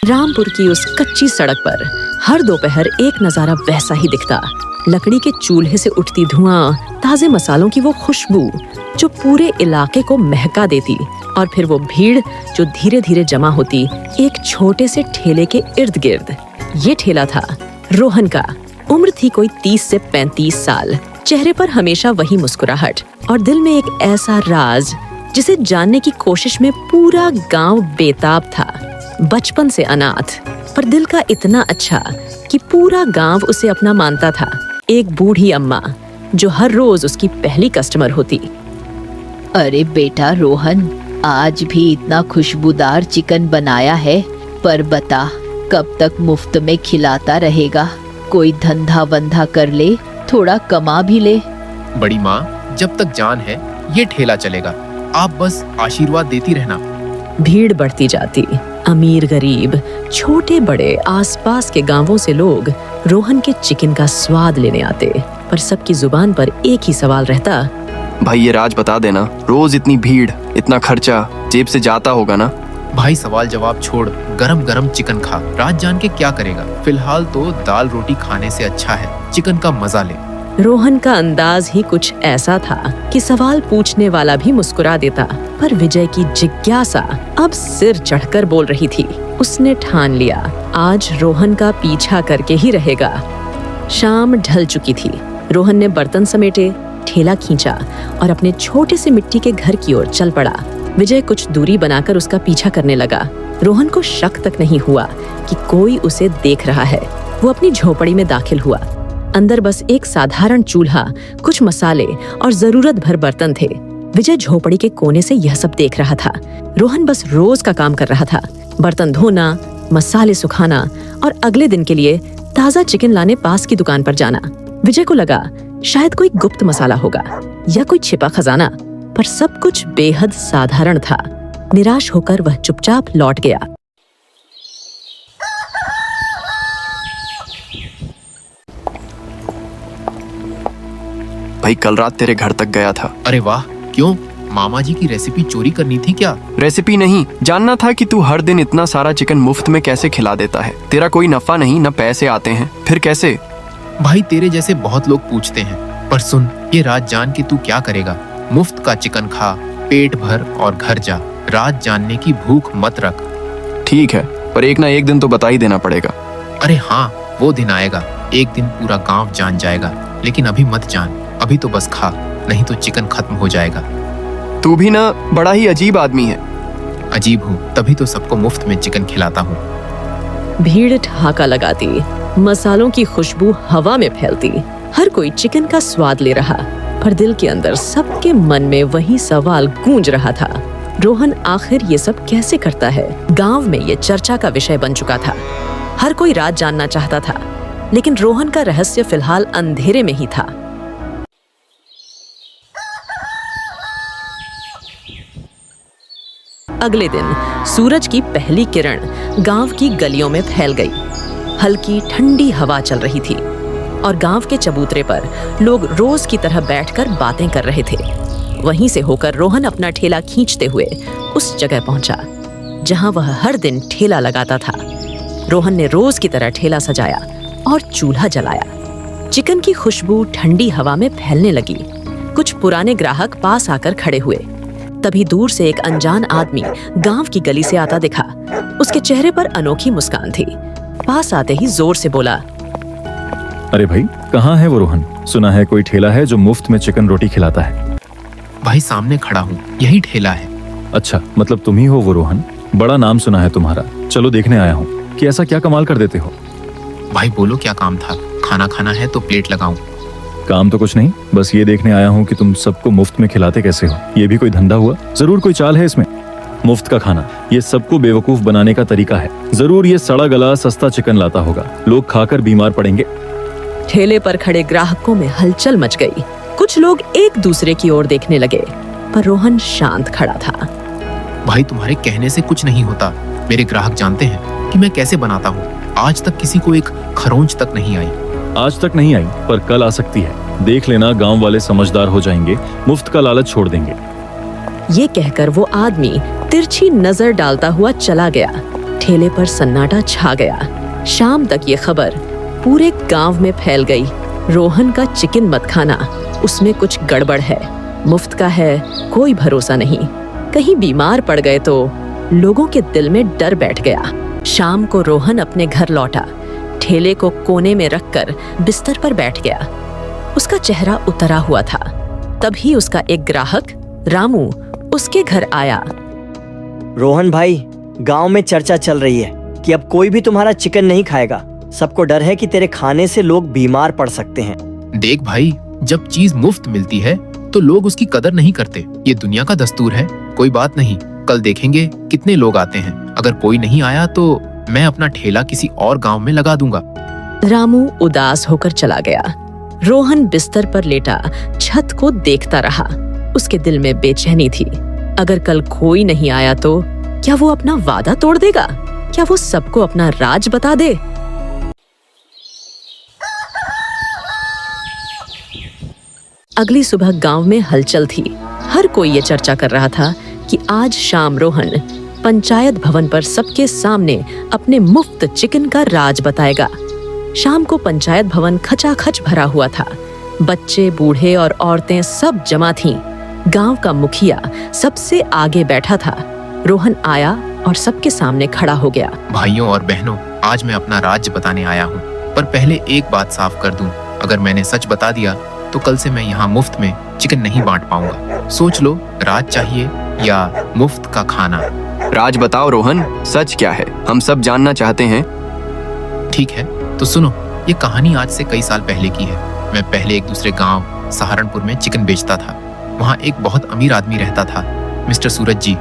रामपुर की उस कच्ची सड़क पर हर दोपहर एक नजारा वैसा ही दिखता। लकड़ी के चूल्हे से उठती धुआं, ताजे मसालों की वो खुशबू जो पूरे इलाके को महका देती, और फिर वो भीड़ जो धीरे धीरे जमा होती एक छोटे से ठेले के इर्द गिर्द। ये ठेला था रोहन का। उम्र थी कोई 30 से 35 साल। चेहरे पर हमेशा वही मुस्कुराहट और दिल में एक ऐसा राज जिसे जानने की कोशिश में पूरा गांव बेताब था। बचपन से अनाथ, पर दिल का इतना अच्छा कि पूरा गांव उसे अपना मानता था। एक बूढ़ी अम्मा जो हर रोज उसकी पहली कस्टमर होती। अरे बेटा रोहन, आज भी इतना खुशबूदार चिकन बनाया है, पर बता कब तक मुफ्त में खिलाता रहेगा? कोई धंधा वंधा कर ले, थोड़ा कमा भी ले। बड़ी माँ, जब तक जान है ये ठेला चलेगा, आप बस आशीर्वाद देती रहना। भीड़ बढ़ती जाती। अमीर गरीब, छोटे बड़े, आसपास के गांवों से लोग रोहन के चिकन का स्वाद लेने आते, पर सबकी जुबान पर एक ही सवाल रहता। भाई ये राज बता देना, रोज इतनी भीड़, इतना खर्चा जेब से जाता होगा ना? भाई सवाल जवाब छोड़, गरम गरम चिकन खा। रात जान के क्या करेगा? फिलहाल तो दाल रोटी खाने से अच्छा है चिकन का मजा ले। रोहन का अंदाज ही कुछ ऐसा था कि सवाल पूछने वाला भी मुस्कुरा देता, पर विजय की जिज्ञासा अब सिर चढ़कर बोल रही थी। उसने ठान लिया, आज रोहन का पीछा करके ही रहेगा। शाम ढल चुकी थी। रोहन ने बर्तन समेटे, ठेला खींचा और अपने छोटे से मिट्टी के घर की ओर चल पड़ा। विजय कुछ दूरी बनाकर उसका पीछा करने लगा। रोहन को शक तक नहीं हुआ कि कोई उसे देख रहा है। वो अपनी झोपड़ी में दाखिल हुआ। अंदर बस एक साधारण चूल्हा, कुछ मसाले और जरूरत भर बर्तन थे। विजय झोपड़ी के कोने से यह सब देख रहा था। रोहन बस रोज का काम कर रहा था, बर्तन धोना, मसाले सुखाना और अगले दिन के लिए ताजा चिकन लाने पास की दुकान पर जाना। विजय को लगा शायद कोई गुप्त मसाला होगा या कोई छिपा खजाना, पर सब कुछ बेहद साधारण था। निराश होकर वह चुपचाप लौट गया। भाई कल रात तेरे घर तक गया था। अरे वाह, क्यों? मामा जी की रेसिपी चोरी करनी थी क्या? रेसिपी नहीं, जानना था कि तू हर दिन इतना सारा चिकन मुफ्त में कैसे खिला देता है। तेरा कोई नफा नहीं, न पैसे आते हैं, फिर कैसे? भाई तेरे जैसे बहुत लोग पूछते हैं, पर सुन, ये रात जान के तू क्या करेगा? मुफ्त का चिकन खा, पेट भर और घर जा। रात जानने की भूख मत रख। ठीक है, पर एक ना एक दिन तो बता ही देना पड़ेगा। अरे हाँ, वो दिन आएगा, एक दिन पूरा गांव जान जाएगा। लेकिन अभी मत जान, अभी तो बस खा, नहीं तो चिकन खत्म हो जाएगा। तू भी ना बड़ा ही अजीब आदमी है। अजीब हूँ तभी तो सबको मुफ्त में चिकन खिलाता हूँ। भीड़ ठहाका लगाती, मसालों की खुशबू हवा में फैलती। हर कोई चिकन का स्वाद ले रहा, पर दिल के अंदर सबके मन में वही सवाल गूंज रहा था, रोहन आखिर ये सब कैसे करता है? गांव में ये चर्चा का विषय बन चुका था। हर कोई राज जानना चाहता था, लेकिन रोहन का रहस्य फिलहाल अंधेरे में ही था। अगले दिन सूरज की पहली किरण गांव की गलियों में फैल गई। हल्की ठंडी हवा चल रही थी और गांव के चबूतरे पर लोग रोज की तरह बैठकर बातें कर रहे थे। वहीं से होकर रोहन अपना ठेला खींचते हुए उस जगह पहुंचा जहां वह हर दिन ठेला लगाता था। रोहन ने रोज की तरह ठेला सजाया और चूल्हा जलाया। चिकन की खुशबू ठंडी हवा में फैलने लगी। कुछ पुराने ग्राहक पास आकर खड़े हुए। तभी दूर से एक अनजान आदमी गांव की गली से आता दिखा। उसके चेहरे पर अनोखी मुस्कान थी। पास आते ही जोर से बोला, अरे भाई, कहाँ है वो रोहन? सुना है कोई ठेला है जो मुफ्त में चिकन रोटी खिलाता है। भाई सामने खड़ा हूँ, यही ठेला है। अच्छा, मतलब तुम ही हो वो रोहन? बड़ा नाम सुना है तुम्हारा। चलो देखने आया हूँ कि ऐसा क्या कमाल कर देते हो। भाई बोलो क्या काम था? खाना खाना है तो प्लेट लगाऊं। काम तो कुछ नहीं, बस ये देखने आया हूँ कि तुम सबको मुफ्त में खिलाते कैसे हो। ये भी कोई धंधा हुआ? जरूर कोई चाल है इसमें। मुफ्त का खाना, ये सबको बेवकूफ बनाने का तरीका है। जरूर ये सड़ा गला सस्ता चिकन लाता होगा। लोग खाकर बीमार पड़ेंगे। ठेले पर खड़े ग्राहकों में हलचल मच गई। कुछ लोग एक दूसरे की ओर देखने लगे, पर रोहन शांत खड़ा था। भाई तुम्हारे कहने से कुछ नहीं होता। मेरे ग्राहक जानते हैं कि मैं कैसे बनाता हूँ। आज तक किसी को एक खरोंच तक नहीं आई। आज तक नहीं आई, पर कल आ सकती है। देख लेना, गांव वाले समझदार हो जाएंगे, मुफ्त का लालच छोड़ देंगे। ये कहकर वो आदमी तिरछी नजर डालता हुआ चला गया। ठेले पर सन्नाटा छा गया। शाम तक ये खबर पूरे गांव में फैल गई। रोहन का चिकन मत खाना, उसमें कुछ गड़बड़ है। मुफ्त का है, कोई भरोसा नहीं। कहीं बीमार पड़ गए तो। लोगों के दिल में डर बैठ गया। शाम को रोहन अपने घर लौटा। ठेले को कोने में रखकर बिस्तर पर बैठ गया। उसका चेहरा उतरा हुआ था। तभी उसका एक ग्राहक रामू उसके घर आया। रोहन भाई, गांव में चर्चा चल रही है कि अब कोई भी तुम्हारा चिकन नहीं खाएगा। सबको डर है कि तेरे खाने से लोग बीमार पड़ सकते हैं। देख भाई, जब चीज मुफ्त मिलती है तो लोग उसकी कदर नहीं करते। ये दुनिया का दस्तूर है। कोई बात नहीं, कल देखेंगे कितने लोग आते हैं। अगर कोई नहीं आया तो मैं अपना ठेला किसी और गांव में लगा दूंगा। रामू उदास होकर चला गया। रोहन बिस्तर पर लेटा छत को देखता रहा। उसके दिल में बेचैनी थी। अगर कल कोई नहीं आया तो क्या वो अपना वादा तोड़ देगा? क्या वो सबको अपना राज बता दे? अगली सुबह गांव में हलचल थी। हर कोई ये चर्चा कर रहा था कि आज शाम रोहन पंचायत भवन पर सबके सामने अपने मुफ्त चिकन का राज बताएगा। शाम को पंचायत भवन खचाखच भरा हुआ था। बच्चे, बूढ़े और औरतें सब जमा थीं। गांव का मुखिया सबसे आगे बैठा था। रोहन आया और सबके सामने खड़ा हो गया। भाइयों और बहनों, आज मैं अपना राज बताने आया हूँ, पर पहले एक बात साफ कर दूं। अगर मैंने सच बता दिया तो कल से मैं यहाँ मुफ्त में चिकन नहीं बांट पाऊंगा। सोच लो, राज चाहिए या मुफ्त का खाना? राज बताओ रोहन, सच क्या है? हम सब जानना चाहते हैं। ठीक है, तो सुनो। ये कहानी आज से कई साल पहले की है। मैं पहले एक दूसरे गांव सहारनपुर में चिकन बेचता था। वहाँ एक बहुत अमीर आदमी रहता था, मिस्टर सूरज जी।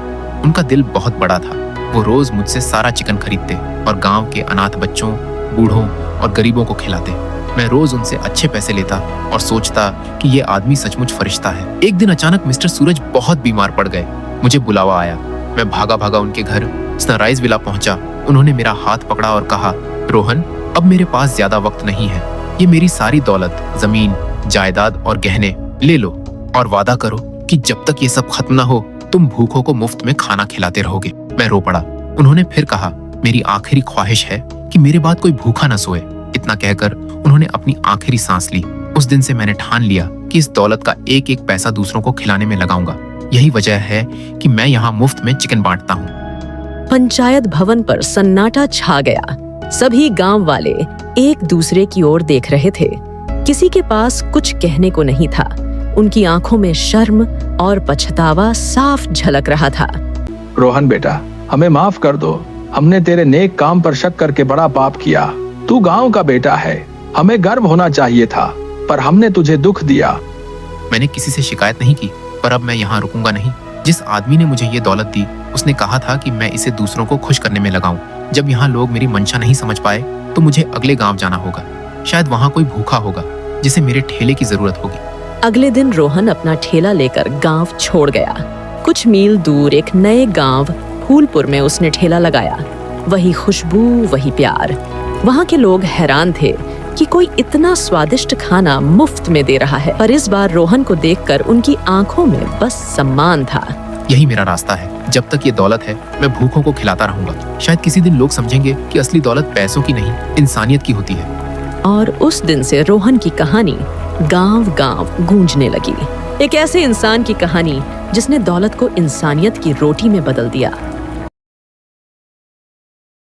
उनका दिल बहुत बड़ा था। वो रोज मुझसे सारा चिकन खरीदते और गांव के अनाथ बच्चों, बूढ़ों और गरीबों को खिलाते। मैं रोज उनसे अच्छे पैसे लेता और सोचता कि ये आदमी सचमुच फरिश्ता है। एक दिन अचानक मिस्टर सूरज बहुत बीमार पड़ गए। मुझे बुलावा आया। मैं भागा भागा उनके घर सनराइज विला पहुंचा। उन्होंने मेरा हाथ पकड़ा और कहा, रोहन, अब मेरे पास ज्यादा वक्त नहीं है। ये मेरी सारी दौलत, जमीन, जायदाद और गहने ले लो और वादा करो कि जब तक ये सब खत्म ना हो तुम भूखों को मुफ्त में खाना खिलाते रहोगे। मैं रो पड़ा। उन्होंने फिर कहा, मेरी आखिरी ख्वाहिश है कि मेरे बाद कोई भूखा न सोए। इतना कहकर उन्होंने अपनी आखिरी सांस ली। उस दिन से मैंने ठान लिया कि इस दौलत का एक एक पैसा दूसरों को खिलाने में लगाऊंगा। यही वजह है कि मैं यहाँ मुफ्त में चिकन बांटता हूँ। पंचायत भवन पर सन्नाटा छा गया। सभी गांव वाले एक दूसरे की ओर देख रहे थे। किसी के पास कुछ कहने को नहीं था। उनकी आंखों में शर्म और पछतावा साफ झलक रहा था। रोहन बेटा, हमें माफ कर दो। हमने तेरे नेक काम पर शक करके बड़ा पाप किया। तू गांव का बेटा है, हमें गर्व होना चाहिए था, पर हमने तुझे दुख दिया। मैंने किसी से शिकायत नहीं की, पर अब मैं यहाँ रुकूंगा नहीं। जिस आदमी ने मुझे ये दौलत दी, उसने कहा था कि मैं इसे दूसरों को खुश करने में लगाऊं। जब यहाँ लोग मेरी मंशा नहीं समझ पाए तो मुझे अगले गांव जाना होगा। शायद वहाँ कोई भूखा होगा जिसे मेरे ठेले की जरूरत होगी। अगले दिन रोहन अपना ठेला लेकर गांव छोड़ गया। कुछ मील दूर एक नए गांव फूलपुर में उसने ठेला लगाया। वही खुशबू, वही प्यार। वहाँ के लोग हैरान थे कि कोई इतना स्वादिष्ट खाना मुफ्त में दे रहा है। पर इस बार रोहन को देखकर उनकी आंखों में बस सम्मान था। यही मेरा रास्ता है। जब तक ये दौलत है मैं भूखों को खिलाता रहूंगा। शायद किसी दिन लोग समझेंगे कि असली दौलत पैसों की नहीं, इंसानियत की होती है। और उस दिन से रोहन की कहानी गांव-गांव गूंजने लगी। एक ऐसे इंसान की कहानी जिसने दौलत को इंसानियत की रोटी में बदल दिया।